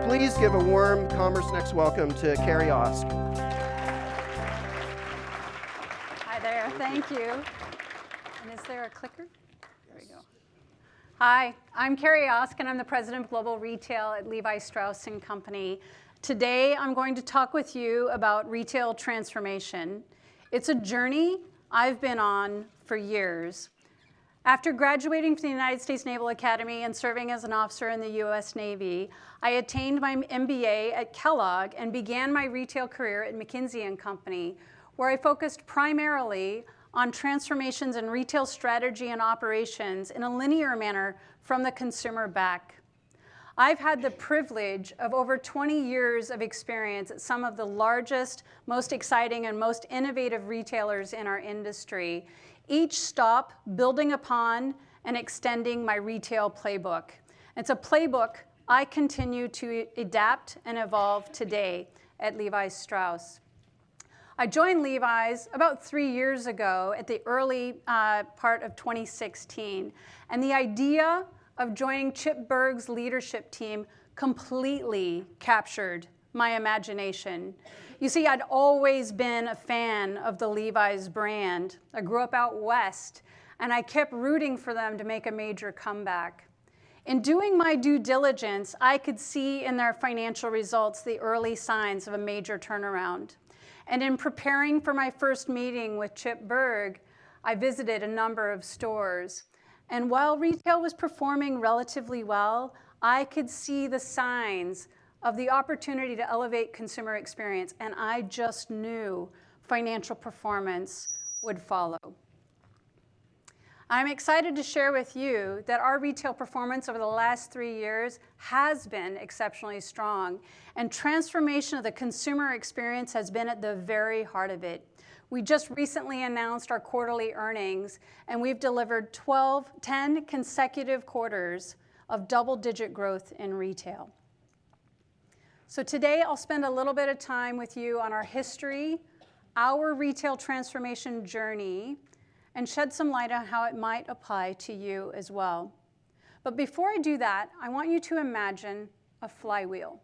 Please give a warm CommerceNext welcome to Carrie Ask. Hi there, thank you. And is there a clicker? There we go. Hi, I'm Carrie Ask, and I'm the President of Global Retail at Levi Strauss Co. Today, I'm going to talk with you about retail transformation. It's a journey I've been on for years. After graduating from the United States Naval Academy and serving as an officer in the U.S. Navy, I attained my MBA at Kellogg and began my retail career at McKinsey & Company, where I focused primarily on transformations in retail strategy and operations in a linear manner from the consumer back. I've had the privilege of over 20 years of experience at some of the largest, most exciting, and most innovative retailers in our industry, each stop building upon and extending my retail playbook. It's a playbook I continue to adapt and evolve today at Levi Strauss. I joined Levi's about 3 years ago at the early part of 2016, and the idea of joining Chip Bergh's leadership team completely captured my imagination. You see, I'd always been a fan of the Levi's brand. I grew up out west, and I kept rooting for them to make a major comeback. In doing my due diligence, I could see in their financial results the early signs of a major turnaround. And in preparing for my first meeting with Chip Bergh, I visited a number of stores. And while retail was performing relatively well, I could see the signs of the opportunity to elevate consumer experience, and I just knew financial performance would follow. I'm excited to share with you that our retail performance over the last 3 years has been exceptionally strong, and transformation of the consumer experience has been at the very heart of it. We just recently announced our quarterly earnings, and we've delivered 10 consecutive quarters of double-digit growth in retail. So today, I'll spend a little bit of time with you on our history, our retail transformation journey, and shed some light on how it might apply to you as well. But before I do that, I want you to imagine a flywheel.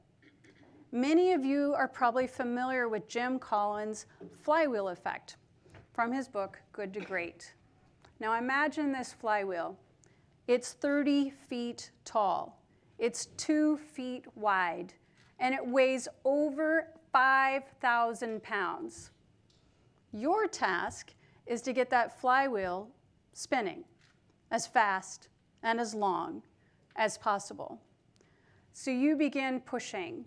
Many of you are probably familiar with Jim Collins' flywheel effect from his book, Good to Great. Now imagine this flywheel. It's 30 feet tall. It's 2 feet wide, and it weighs over 5,000 pounds. Your task is to get that flywheel spinning as fast and as long as possible. So you begin pushing,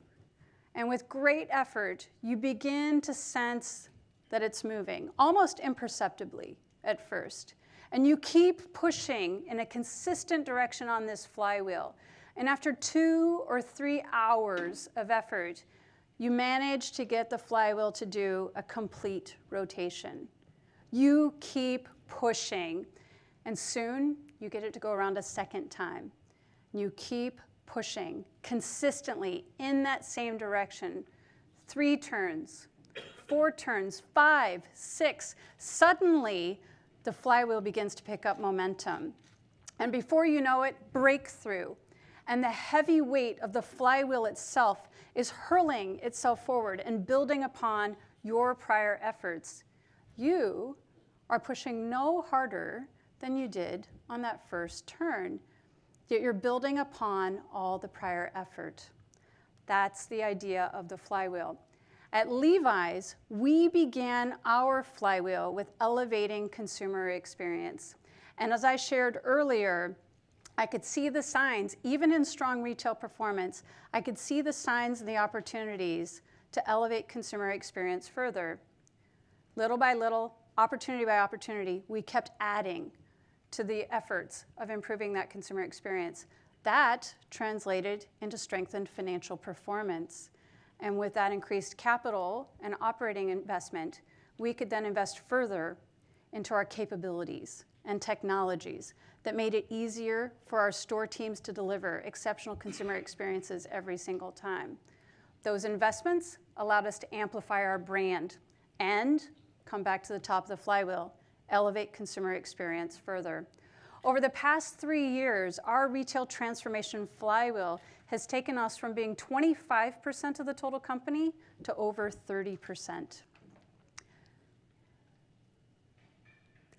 and with great effort, you begin to sense that it's moving, almost imperceptibly at first. And you keep pushing in a consistent direction on this flywheel. And after 2 or 3 hours of effort, you manage to get the flywheel to do a complete rotation. You keep pushing, and soon you get it to go around a second time. You keep pushing consistently in that same direction. 3 turns, 4 turns, 5, 6. Suddenly, the flywheel begins to pick up momentum. And before you know it, breakthrough. And the heavy weight of the flywheel itself is hurling itself forward and building upon your prior efforts. You are pushing no harder than you did on that first turn, yet you're building upon all the prior effort. That's the idea of the flywheel. At Levi's, we began our flywheel with elevating consumer experience. And as I shared earlier, I could see the signs, even in strong retail performance, I could see the signs and the opportunities to elevate consumer experience further. Little by little, opportunity by opportunity, we kept adding to the efforts of improving that consumer experience. That translated into strengthened financial performance. And with that increased capital and operating investment, we could then invest further into our capabilities and technologies that made it easier for our store teams to deliver exceptional consumer experiences every single time. Those investments allowed us to amplify our brand and come back to the top of the flywheel, elevate consumer experience further. Over the past 3 years, our retail transformation flywheel has taken us from being 25% of the total company to over 30%.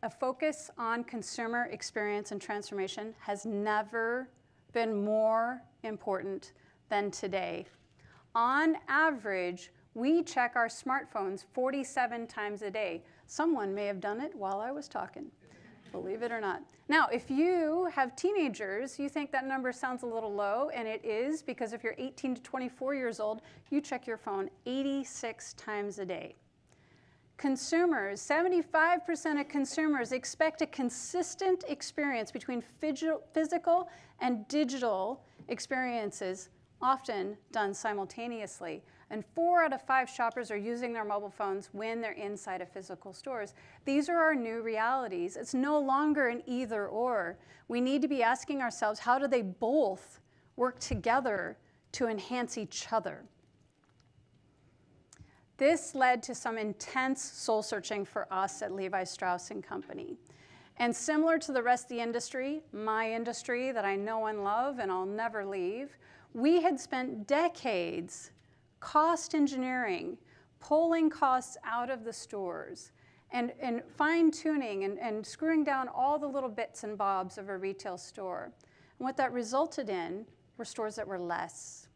A focus on consumer experience and transformation has never been more important than today. On average, we check our smartphones 47 times a day. Someone may have done it while I was talking, believe it or not. Now, if you have teenagers, you think that number sounds a little low, and it is, because if you're 18 to 24 years old, you check your phone 86 times a day. Consumers, 75% of consumers expect a consistent experience between physical and digital experiences, often done simultaneously. And 4 out of 5 shoppers are using their mobile phones when they're inside of physical stores. These are our new realities. It's no longer an either or. We need to be asking ourselves, how do they both work together to enhance each other? This led to some intense soul searching for us at Levi Strauss Co. And similar to the rest of the industry, my industry that I know and love and I'll never leave, we had spent decades cost engineering, pulling costs out of the stores, and fine-tuning and screwing down all the little bits and bobs of a retail store. And what that resulted in were stores that were less.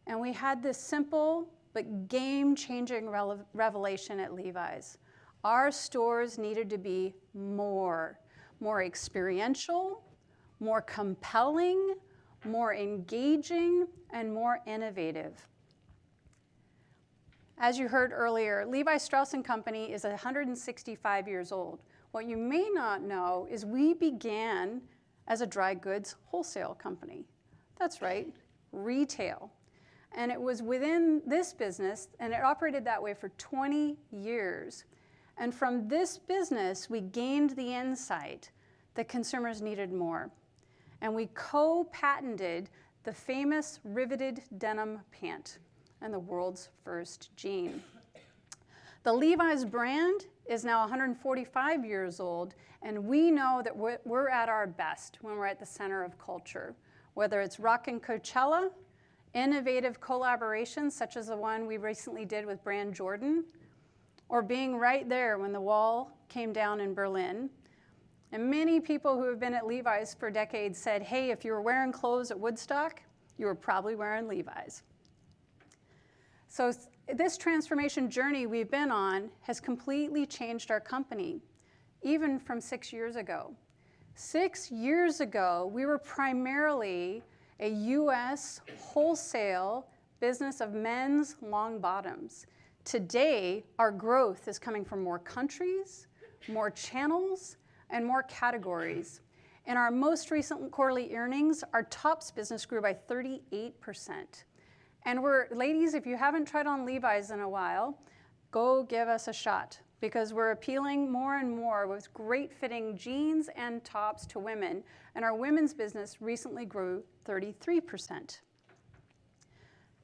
And we had this simple but game-changing revelation at Levi's. Our stores needed to be more experiential, more compelling, more engaging, and more innovative. As you heard earlier, Levi Strauss & Company is 165 years old. What you may not know is we began as a dry goods wholesale company. That's right, retail. And it was within this business, and it operated that way for 20 years. And from this business, we gained the insight that consumers needed more. And we co-patented the famous riveted denim pant and the world's first jean. The Levi's brand is now 145 years old, and we know that we're at our best when we're at the center of culture. Whether it's rockin' Coachella, innovative collaborations such as the one we recently did with Brand Jordan, or being right there when the wall came down in Berlin. And many people who have been at Levi's for decades said, hey, if you were wearing clothes at Woodstock, you were probably wearing Levi's. So this transformation journey we've been on has completely changed our company, even from 6 years ago. 6 years ago, we were primarily a US wholesale business of men's long bottoms. Today, our growth is coming from more countries, more channels, and more categories. In our most recent quarterly earnings, our tops business grew by 38%. And ladies, if you haven't tried on Levi's in a while, go give us a shot, because we're appealing more and more with great fitting jeans and tops to women. And our women's business recently grew 33%.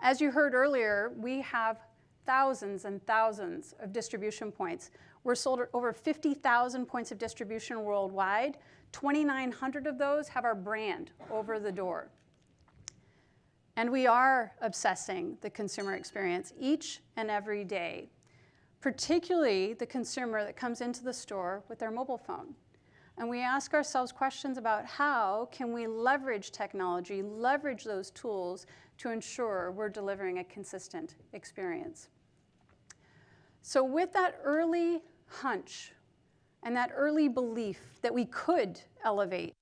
As you heard earlier, we have thousands and thousands of distribution points. We're sold at over 50,000 points of distribution worldwide. 2,900 of those have our brand over the door. And we are obsessing the consumer experience each and every day, particularly the consumer that comes into the store with their mobile phone. And we ask ourselves questions about how can we leverage technology, leverage those tools to ensure we're delivering a consistent experience. So with that early hunch and that early belief that we could elevate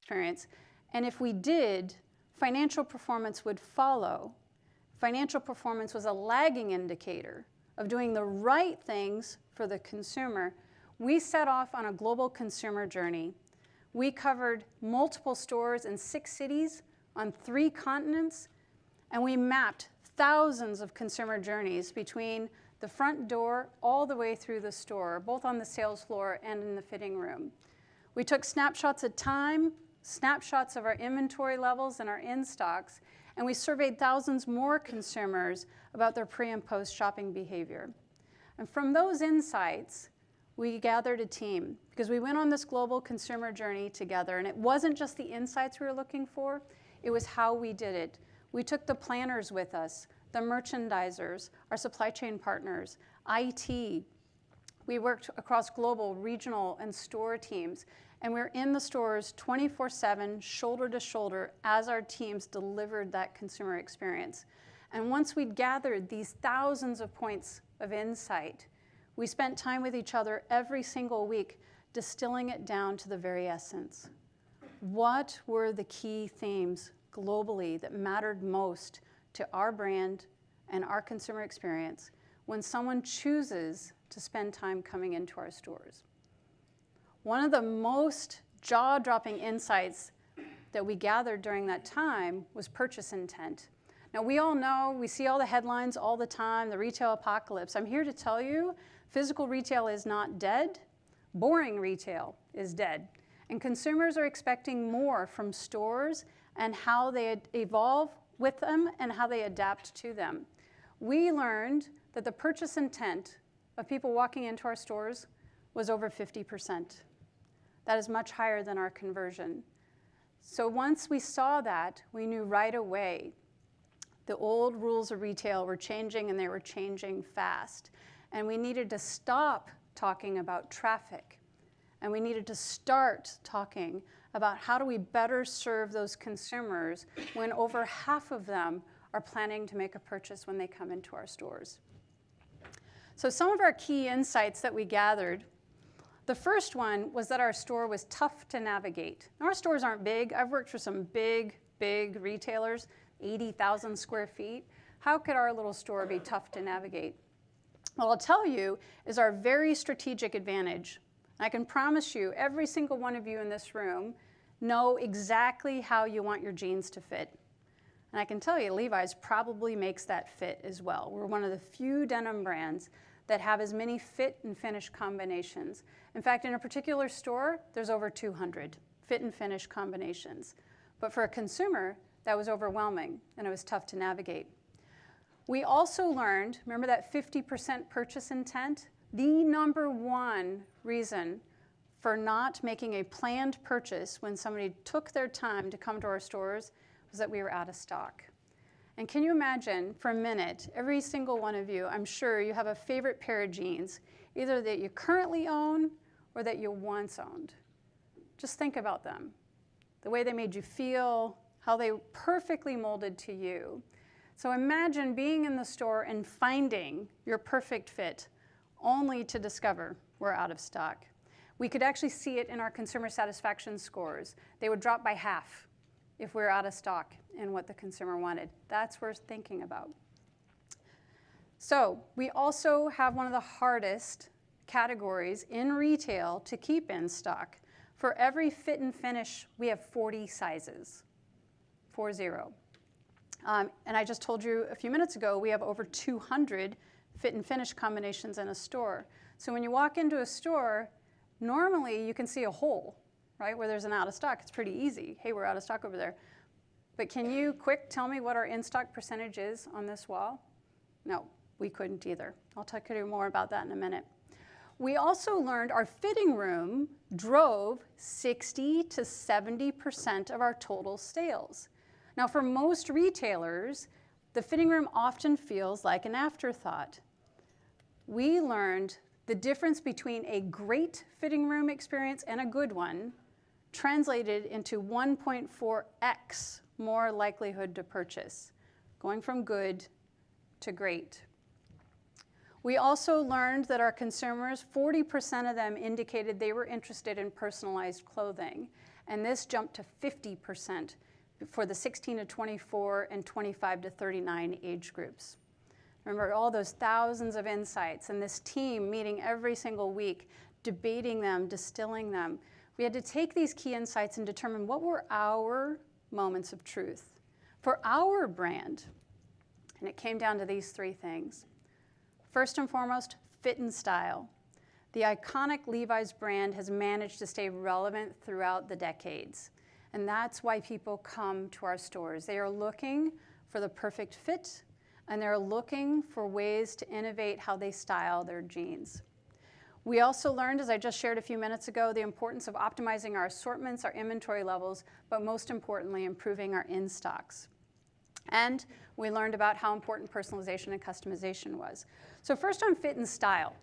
experience, and if we did, financial performance would follow. Financial performance was a lagging indicator of doing the right things for the consumer. We set off on a global consumer journey. We covered multiple stores in 6 cities on 3 continents, and we mapped thousands of consumer journeys between the front door all the way through the store, both on the sales floor and in the fitting room. We took snapshots of time, snapshots of our inventory levels and our in-stocks, and we surveyed thousands more consumers about their pre- and post-shopping behavior. And from those insights, we gathered a team, because we went on this global consumer journey together, and it wasn't just the insights we were looking for, it was how we did it. We took the planners with us, the merchandisers, our supply chain partners, IT. We worked across global, regional, and store teams, and we were in the stores 24/7, shoulder to shoulder, as our teams delivered that consumer experience. And once we'd gathered these thousands of points of insight, we spent time with each other every single week, distilling it down to the very essence. What were the key themes globally that mattered most to our brand and our consumer experience when someone chooses to spend time coming into our stores? One of the most jaw-dropping insights that we gathered during that time was purchase intent. Now, we all know, we see all the headlines all the time, the retail apocalypse. I'm here to tell you, physical retail is not dead. Boring retail is dead. And consumers are expecting more from stores and how they evolve with them and how they adapt to them. We learned that the purchase intent of people walking into our stores was over 50%. That is much higher than our conversion. So once we saw that, we knew right away the old rules of retail were changing, and they were changing fast. And we needed to stop talking about traffic, and we needed to start talking about how do we better serve those consumers when over half of them are planning to make a purchase when they come into our stores. So some of our key insights that we gathered, the first one was that our store was tough to navigate. Now, our stores aren't big. I've worked for some big retailers, 80,000 square feet. How could our little store be tough to navigate? Well, I'll tell you is our very strategic advantage. I can promise you, every single one of you in this room know exactly how you want your jeans to fit. And I can tell you, Levi's probably makes that fit as well. We're one of the few denim brands that have as many fit and finish combinations. In fact, in a particular store, there's over 200 fit and finish combinations. But for a consumer, that was overwhelming, and it was tough to navigate. We also learned, remember that 50% purchase intent? The number one reason for not making a planned purchase when somebody took their time to come to our stores was that we were out of stock. And can you imagine for a minute, every single one of you, I'm sure you have a favorite pair of jeans, either that you currently own or that you once owned. Just think about them, the way they made you feel, how they perfectly molded to you. So imagine being in the store and finding your perfect fit, only to discover we're out of stock. We could actually see it in our consumer satisfaction scores. They would drop by half if we're out of stock in what the consumer wanted. That's worth thinking about. So we also have one of the hardest categories in retail to keep in stock. For every fit and finish, we have 40 sizes. 40. And I just told you a few minutes ago, we have over 200 fit and finish combinations in a store. So when you walk into a store, normally you can see a hole, right, where there's an out of stock. It's pretty easy. Hey, we're out of stock over there. But can you quick tell me what our in-stock percentage is on this wall? No, we couldn't either. I'll talk to you more about that in a minute. We also learned our fitting room drove 60 to 70% of our total sales. Now, for most retailers, the fitting room often feels like an afterthought. We learned the difference between a great fitting room experience and a good one translated into 1.4x more likelihood to purchase, going from good to great. We also learned that our consumers, 40% of them indicated they were interested in personalized clothing, and this jumped to 50% for the 16 to 24 and 25 to 39 age groups. Remember all those thousands of insights and this team meeting every single week, debating them, distilling them. We had to take these key insights and determine what were our moments of truth for our brand. And it came down to these three things. First and foremost, fit and style. The iconic Levi's brand has managed to stay relevant throughout the decades. And that's why people come to our stores. They are looking for the perfect fit, and they're looking for ways to innovate how they style their jeans. We also learned, as I just shared a few minutes ago, the importance of optimizing our assortments, our inventory levels, but most importantly, improving our in-stocks. And we learned about how important personalization and customization was. So first on fit and style.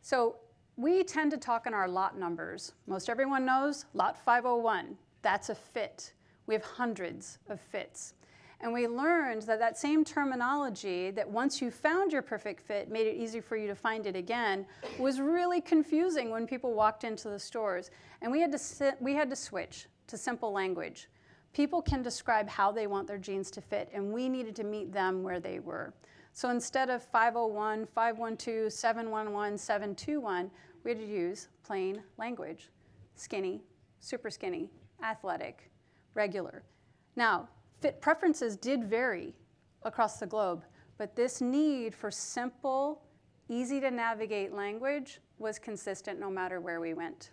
So we tend to talk in our lot numbers. Most everyone knows lot 501, that's a fit. We have hundreds of fits. And we learned that that same terminology, that once you found your perfect fit, made it easy for you to find it again, was really confusing when people walked into the stores. And we had to switch to simple language. People can describe how they want their jeans to fit, and we needed to meet them where they were. So instead of 501, 512, 711, 721, we had to use plain language. Skinny, super skinny, athletic, regular. Now, fit preferences did vary across the globe, but this need for simple, easy to navigate language was consistent no matter where we went.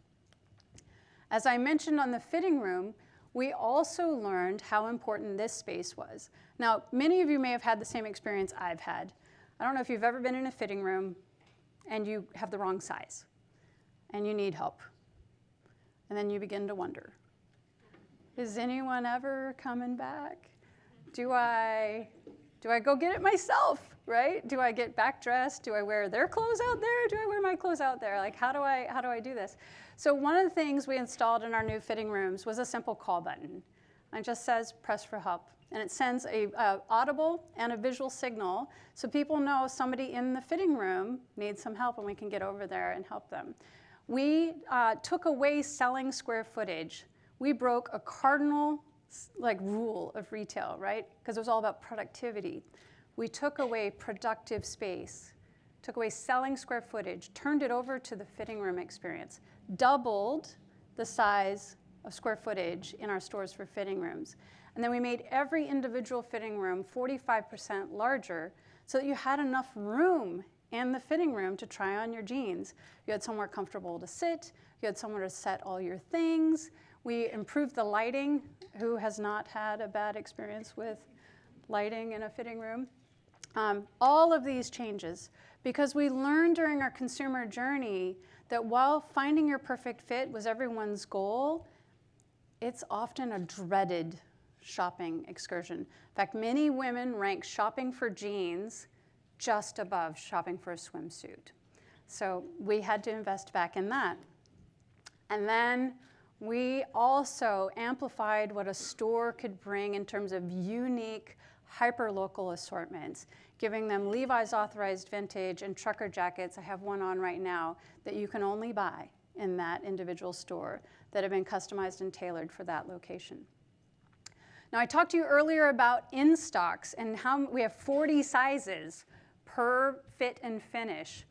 As I mentioned on the fitting room, we also learned how important this space was. Now, many of you may have had the same experience I've had. I don't know if you've ever been in a fitting room and you have the wrong size and you need help. And then you begin to wonder, is anyone ever coming back? Do I go get it myself, right? Do I get back dressed? Do I wear their clothes out there? Do I wear my clothes out there? Like, how do I do this? So one of the things we installed in our new fitting rooms was a simple call button. It just says press for help. And it sends a audible and a visual signal so people know somebody in the fitting room needs some help and we can get over there and help them. We took away selling square footage. We broke a cardinal rule of retail, right? Because it was all about productivity. We took away productive space, took away selling square footage, turned it over to the fitting room experience, doubled the size of square footage in our stores for fitting rooms. And then we made every individual fitting room 45% larger so that you had enough room in the fitting room to try on your jeans. You had somewhere comfortable to sit. You had somewhere to set all your things. We improved the lighting. Who has not had a bad experience with lighting in a fitting room? All of these changes, because we learned during our consumer journey that while finding your perfect fit was everyone's goal, it's often a dreaded shopping excursion. In fact, many women rank shopping for jeans just above shopping for a swimsuit. So we had to invest back in that. And then we also amplified what a store could bring in terms of unique, hyper-local assortments, giving them Levi's authorized vintage and trucker jackets. I have one on right now that you can only buy in that individual store that have been customized and tailored for that location. Now, I talked to you earlier about in-stocks and how we have 40 sizes per fit and finish.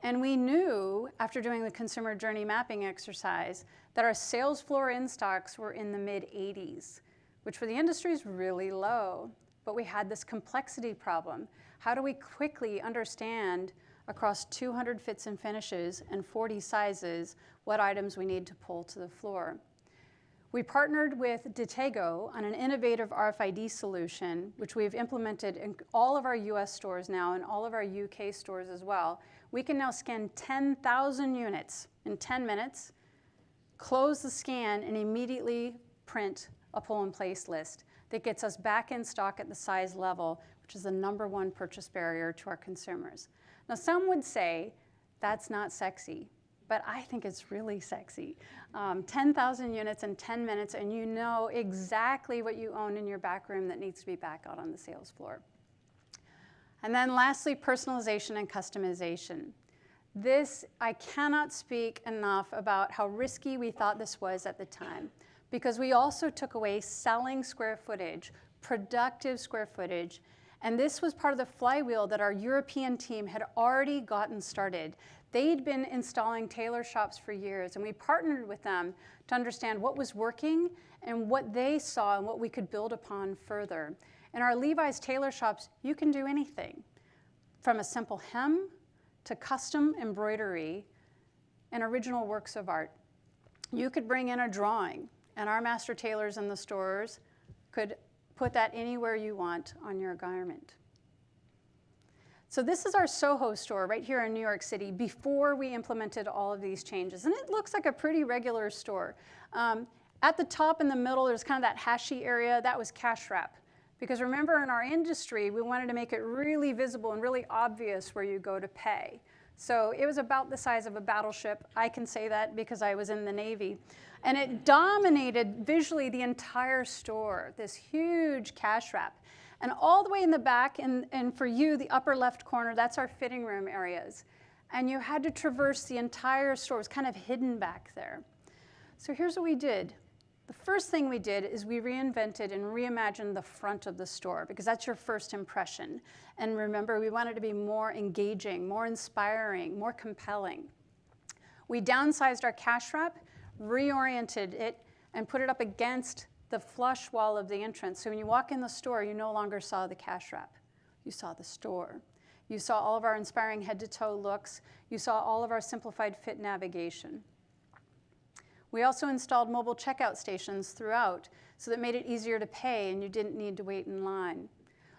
And we knew, after doing the consumer journey mapping exercise, that our sales floor in-stocks were in the mid-80s, which for the industry is really low. But we had this complexity problem. How do we quickly understand across 200 fits and finishes and 40 sizes what items we need to pull to the floor? We partnered with Detego on an innovative RFID solution, which we've implemented in all of our US stores now and all of our UK stores as well. We can now scan 10,000 units in 10 minutes, close the scan, and immediately print a pull and place list that gets us back in stock at the size level, which is the #1 purchase barrier to our consumers. Now, some would say that's not sexy, but I think it's really sexy. 10,000 units in 10 minutes, and you know exactly what you own in your back room that needs to be back out on the sales floor. And then lastly, personalization and customization. This, I cannot speak enough about how risky we thought this was at the time, because we also took away selling square footage, productive square footage, and this was part of the flywheel that our European team had already gotten started. They'd been installing tailor shops for years, and we partnered with them to understand what was working and what they saw and what we could build upon further. In our Levi's tailor shops, you can do anything, from a simple hem to custom embroidery and original works of art. You could bring in a drawing, and our master tailors in the stores could put that anywhere you want on your garment. So this is our Soho store right here in New York City before we implemented all of these changes. And it looks like a pretty regular store. At the top in the middle, there's kind of that hashy area. That was cash wrap. Because remember, in our industry, we wanted to make it really visible and really obvious where you go to pay. So it was about the size of a battleship. I can say that because I was in the Navy. And it dominated visually the entire store, this huge cash wrap. And all the way in the back, and for you, the upper left corner, that's our fitting room areas. And you had to traverse the entire store. It was kind of hidden back there. So here's what we did. The first thing we did is we reinvented and reimagined the front of the store, because that's your first impression. And remember, we wanted to be more engaging, more inspiring, more compelling. We downsized our cash wrap, reoriented it, and put it up against the flush wall of the entrance. So when you walk in the store, you no longer saw the cash wrap. You saw the store. You saw all of our inspiring head-to-toe looks. You saw all of our simplified fit navigation. We also installed mobile checkout stations throughout, so that made it easier to pay and you didn't need to wait in line.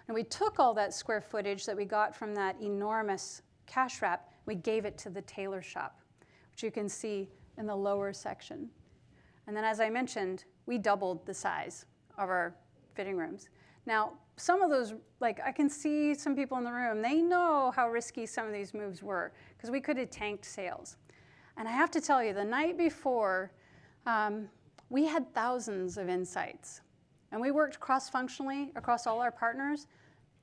And we took all that square footage that we got from that enormous cash wrap, we gave it to the tailor shop, which you can see in the lower section. And then, as I mentioned, we doubled the size of our fitting rooms. Now, some of those, like I can see some people in the room, they know how risky some of these moves were, because we could have tanked sales. And I have to tell you, the night before, we had thousands of insights. And we worked cross-functionally across all our partners,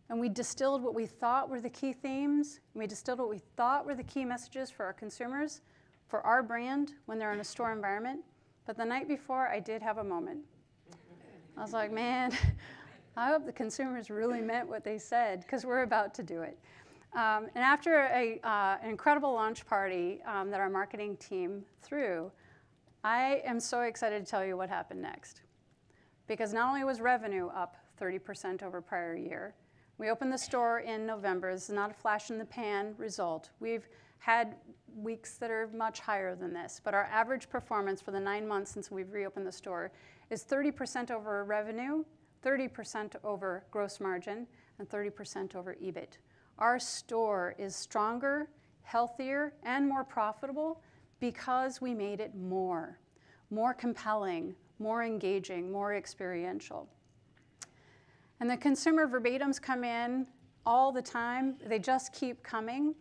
and we distilled what we thought were the key themes, and we distilled what we thought were the key messages for our consumers, for our brand when they're in a store environment. But the night before, I did have a moment. I was like, man, I hope the consumers really meant what they said, because we're about to do it. And after an incredible launch party that our marketing team threw, I am so excited to tell you what happened next. Because not only was revenue up 30% over prior year, we opened the store in November. This is not a flash in the pan result. We've had weeks that are much higher than this, but our average performance for the 9 months since we've reopened the store is 30% over revenue, 30% over gross margin, and 30% over EBIT. Our store is stronger, healthier, and more profitable because we made it more compelling, more engaging, more experiential. And the consumer verbatims come in all the time. They just keep coming.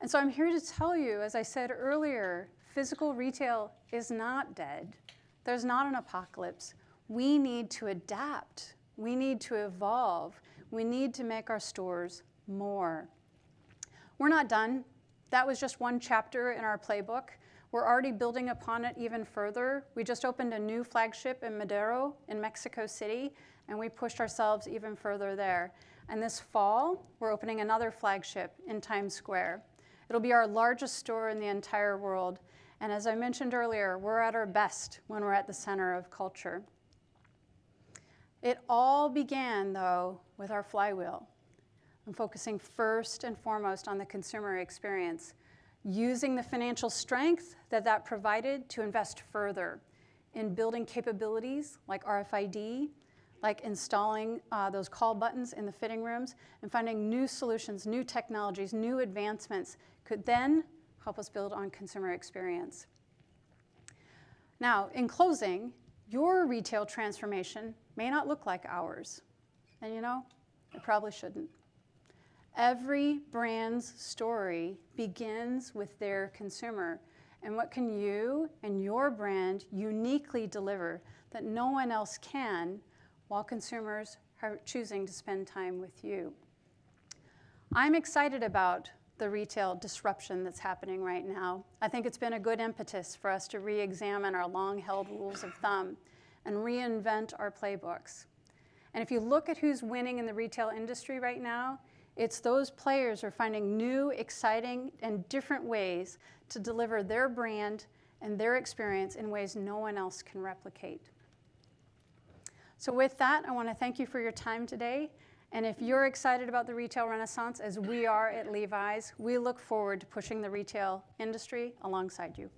And so I'm here to tell you, as I said earlier, physical retail is not dead. There's not an apocalypse. We need to adapt. We need to evolve. We need to make our stores more. We're not done. That was just one chapter in our playbook. We're already building upon it even further. We just opened a new flagship in Madero in Mexico City, and we pushed ourselves even further there. And this fall, we're opening another flagship in Times Square. It'll be our largest store in the entire world. And as I mentioned earlier, we're at our best when we're at the center of culture. It all began, though, with our flywheel. I'm focusing first and foremost on the consumer experience, using the financial strength that provided to invest further in building capabilities like RFID, like installing those call buttons in the fitting rooms, and finding new solutions, new technologies, new advancements could then help us build on consumer experience. Now, in closing, your retail transformation may not look like ours. And you know, it probably shouldn't. Every brand's story begins with their consumer. And what can you and your brand uniquely deliver that no one else can while consumers are choosing to spend time with you? I'm excited about the retail disruption that's happening right now. I think it's been a good impetus for us to re-examine our long-held rules of thumb and reinvent our playbooks. And if you look at who's winning in the retail industry right now, it's those players who are finding new, exciting, and different ways to deliver their brand and their experience in ways no one else can replicate. So with that, I want to thank you for your time today. And if you're excited about the retail renaissance, as we are at Levi's, we look forward to pushing the retail industry alongside you.